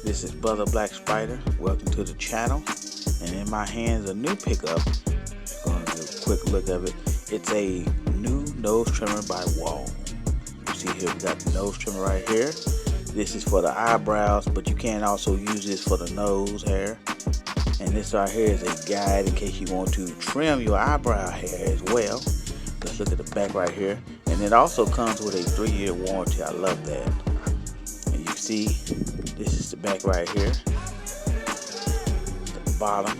This is Brother Black Spider. Welcome to the channel. And in my hands, a new pickup. Going to do a quick look of it. It's a new nose trimmer by Wahl. You see here, we got the nose trimmer right here. This is for the eyebrows, but you can also use this for the nose hair. And this right here is a guide in case you want to trim your eyebrow hair as well. Let's look at the back right here. And it also comes with a 3-year warranty. I love that. And you see, this is the back right here. The bottom.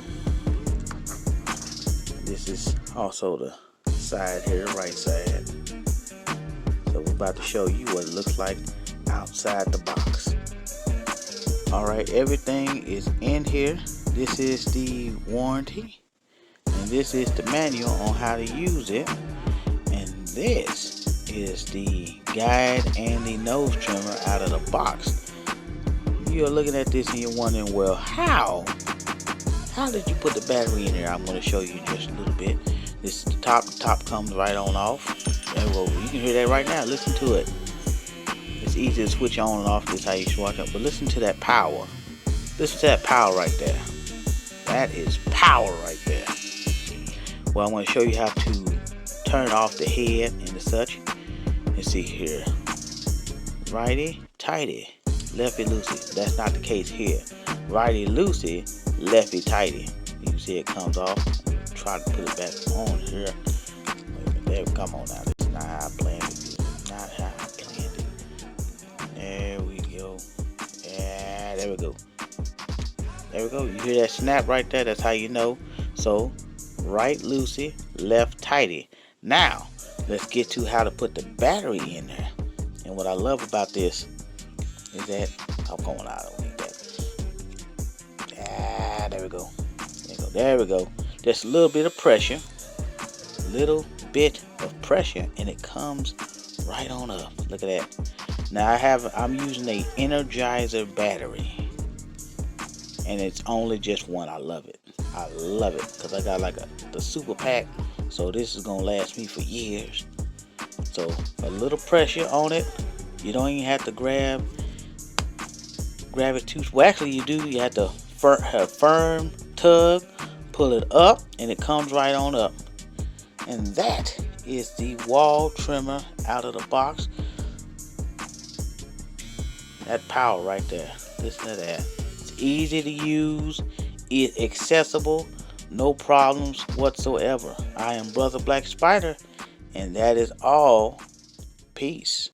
This is also the side here, right side. So we're about to show you what it looks like outside the box. Alright, everything is in here. This is the warranty. And this is the manual on how to use it. And this is the guide and the nose trimmer out of the box. You're looking at this and you're wondering, well, how did you put the battery in there? I'm going to show you just a little bit. This is the top. The top comes right on off. There we go. You can hear that right now. Listen to it. It's easy to switch on and off. This is how you switch up. But listen to that power. Listen to that power right there. That is power right there. Well, I'm going to show you how to turn off the head and the such. Let's see here. Righty tighty, lefty loosey. That's not the case here. Righty loosey, lefty tighty. You can see it comes off. Try to put it back on here. Wait a minute, there, come on now. This is not how I planned it. Not how I planned it. There we go. Yeah, there we go. There we go. You hear that snap right there? That's how you know. So, right loosey, left tighty. Now, let's get to how to put the battery in there. And what I love about this is that I'm going out. I don't need that. Ah, there we go. There we go. There we go. Just a little bit of pressure. Little bit of pressure, and it comes right on up. Look at that. Now I'm using a Energizer battery, and it's only just one. I love it. I love it because I got like the super pack, so this is gonna last me for years. So a little pressure on it. You don't even have to grab it too. Well, actually you do. You have to have firm tug, pull it up, and it comes right on up. And that is the Wahl trimmer out of the box. That power right there. Listen to that. It's easy to use. It's accessible. No problems whatsoever. I am Brother Black Spider, and that is all. Peace.